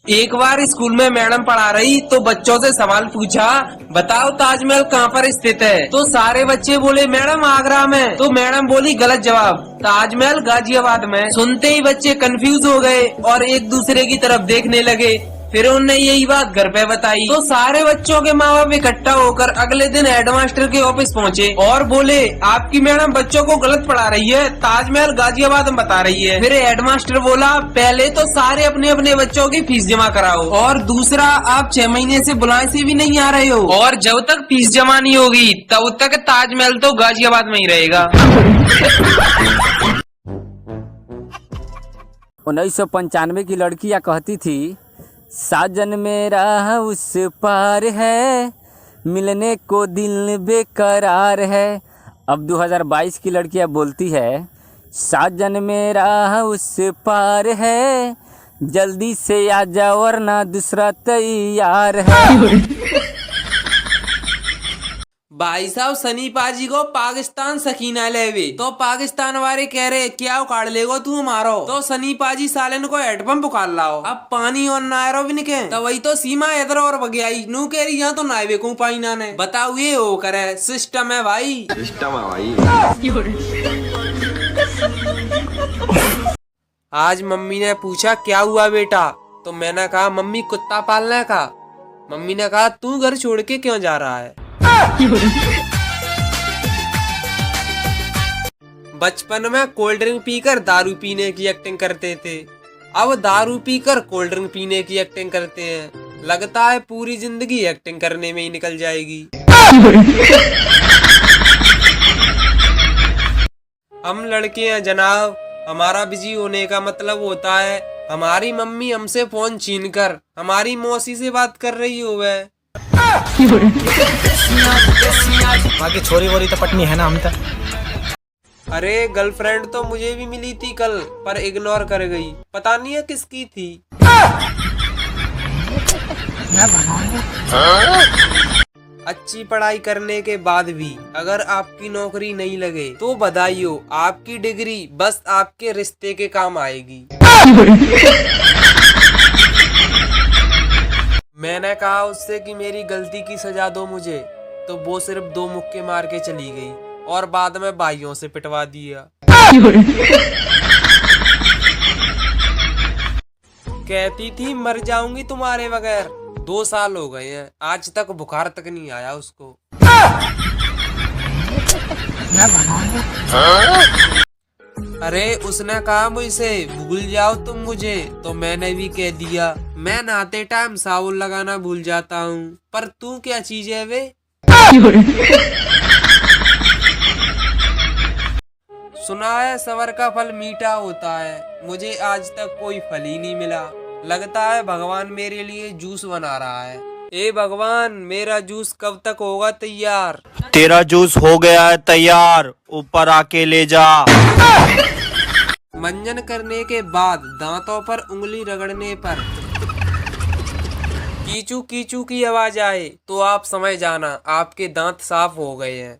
एक बार स्कूल में मैडम पढ़ा रही तो बच्चों से सवाल पूछा, बताओ ताजमहल कहाँ पर स्थित है। तो सारे बच्चे बोले मैडम आगरा में। तो मैडम बोली गलत जवाब, ताजमहल गाजियाबाद में। सुनते ही बच्चे कंफ्यूज हो गए और एक दूसरे की तरफ देखने लगे। फिर उन्होंने यही बात घर पे बताई तो सारे बच्चों के माँ बाप इकट्ठा होकर अगले दिन हेडमास्टर के ऑफिस पहुँचे और बोले आपकी मैडम बच्चों को गलत पढ़ा रही है, ताजमहल गाजियाबाद में बता रही है। फिर हेडमास्टर बोला पहले तो सारे अपने अपने बच्चों की फीस जमा कराओ और दूसरा आप 6 महीने से बुलाए से भी नहीं आ रहे हो और जब तक फीस जमा नहीं होगी तब तक ताजमहल तो गाजियाबाद में ही रहेगा। 1995 की लड़की कहती थी साजन मेरा उस पार है, मिलने को दिल बेकरार है। अब 2022 की लड़कियां बोलती है साजन मेरा उस पार है, जल्दी से आ जा वरना दूसरा तैयार है। भाई साहब सनी पाजी को पाकिस्तान सकीना लेवे तो पाकिस्तान वाले कह रहे क्या उखाड़ लेगो तू हमारो। तो सनी पाजी सालन को हेडपंप उखाड़ लाओ, अब पानी और नायरो भी निके तो वही तो सीमा इधर और बगियाई नू कह रही यहाँ तो नायवे को पाई ना ने। बताओ ये हो करे सिस्टम है भाई, सिस्टम है भाई। आज मम्मी ने पूछा क्या हुआ बेटा, तो मैंने कहा मम्मी कुत्ता पालने का। मम्मी ने कहा तू घर छोड़ के क्यों जा रहा है। बचपन में कोल्ड ड्रिंक पीकर दारू पीने की एक्टिंग करते थे, अब दारू पीकर कोल्ड ड्रिंक पीने की एक्टिंग करते हैं। लगता है पूरी जिंदगी एक्टिंग करने में ही निकल जाएगी। हम लड़के हैं जनाब, हमारा बिजी होने का मतलब होता है हमारी मम्मी हमसे फोन छीनकर हमारी मौसी से बात कर रही हो। बाकी छोरी वोरी तो पटनी है ना हम तक। अरे गर्लफ्रेंड तो मुझे भी मिली थी कल पर इग्नोर कर गई, पता नहीं है किसकी थी। अच्छी पढ़ाई करने के बाद भी अगर आपकी नौकरी नहीं लगे तो बधाई हो, आपकी डिग्री बस आपके रिश्ते के काम आएगी। मैंने कहा उससे कि मेरी गलती की सजा दो मुझे, तो वो सिर्फ 2 मुक्के मार के चली गई और बाद में भाइयों से पिटवा दिया। कहती थी मर जाऊंगी तुम्हारे बगैर, 2 साल हो गए हैं आज तक बुखार तक नहीं आया उसको। अरे उसने कहा मुझसे भूल जाओ तुम मुझे, तो मैंने भी कह दिया मैं नहाते टाइम साबुन लगाना भूल जाता हूँ, पर तू क्या चीज है वे। सुना है सबर का फल मीठा होता है, मुझे आज तक कोई फल ही नहीं मिला। लगता है भगवान मेरे लिए जूस बना रहा है। ए भगवान मेरा जूस कब तक होगा तैयार। तेरा जूस हो गया है तैयार, ऊपर आके ले जा। मंजन करने के बाद दांतों पर उंगली रगड़ने पर कीचू कीचू की आवाज आए तो आप समझ जाना आपके दांत साफ हो गए हैं।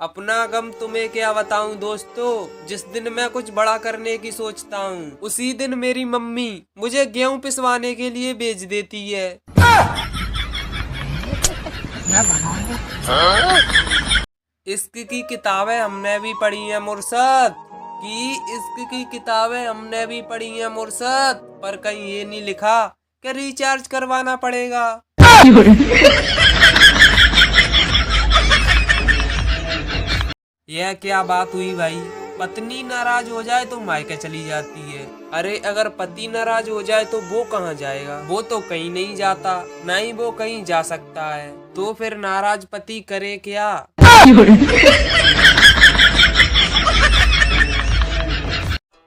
अपना गम तुम्हें क्या बताऊं दोस्तों, जिस दिन मैं कुछ बड़ा करने की सोचता हूँ उसी दिन मेरी मम्मी मुझे गेहूं पिसवाने के लिए भेज देती है। इश्क की किताबें हमने भी पढ़ी हैं मुर्शद, कि इश्क की किताबें हमने भी पढ़ी हैं मुर्शद, पर कहीं ये नहीं लिखा कि रिचार्ज करवाना पड़ेगा। यह क्या बात हुई भाई, पत्नी नाराज हो जाए तो मायके चली जाती है। अरे अगर पति नाराज हो जाए तो वो कहाँ जाएगा, वो तो कहीं नहीं जाता, ना ही वो कहीं जा सकता है। तो फिर नाराज पति करे क्या।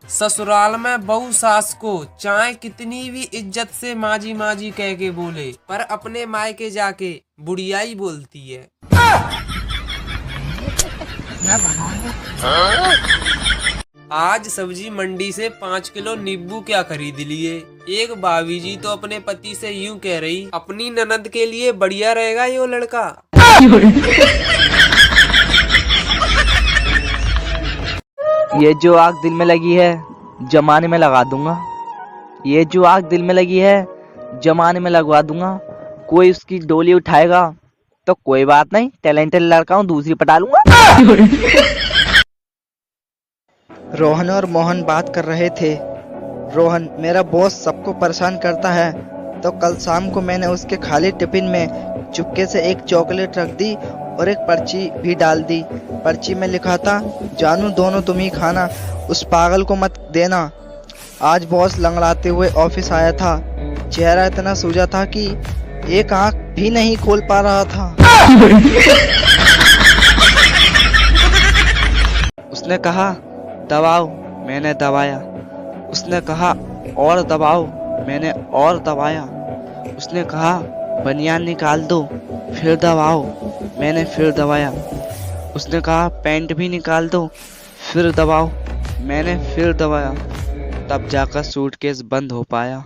ससुराल में बहू सास को चाहे कितनी भी इज्जत से माजी माजी कह के बोले, पर अपने मायके जाके बुढ़िया ही बोलती है। आज सब्जी मंडी से 5 किलो नींबू क्या खरीद लिए। एक भाभी जी तो अपने पति से यूं कह रही अपनी ननद के लिए बढ़िया रहेगा ये लड़का। ये जो आग दिल में लगी है जमाने में लगा दूंगा। ये जो आग दिल में लगी है जमाने में लगवा दूंगा। कोई उसकी डोली उठाएगा तो कोई बात नहीं, टैलेंटेड लड़का हूँ, दूसरी पटा लूंगा। रोहन और मोहन बात कर रहे थे। रोहन, मेरा बॉस सबको परेशान करता है, तो कल शाम को मैंने उसके खाली टिफिन में चुपके से एक चॉकलेट रख दी और एक पर्ची भी डाल दी। पर्ची में लिखा था, जानू दोनों तुम ही खाना, उस पागल को मत देना। आज बॉस लंगड़ाते हुए ऑफिस आया था। चेहरा इतना सूजा था कि एक आंख भी नहीं खोल पा रहा था। उसने कहा, दबाओ, मैंने दबाया। उसने कहा, और दबाओ, मैंने और दबाया। उसने कहा, बनियान निकाल दो, फिर दबाओ, मैंने फिर दबाया। उसने कहा, पैंट भी निकाल दो, फिर दबाओ, मैंने फिर दबाया। तब जाकर सूटकेस बंद हो पाया।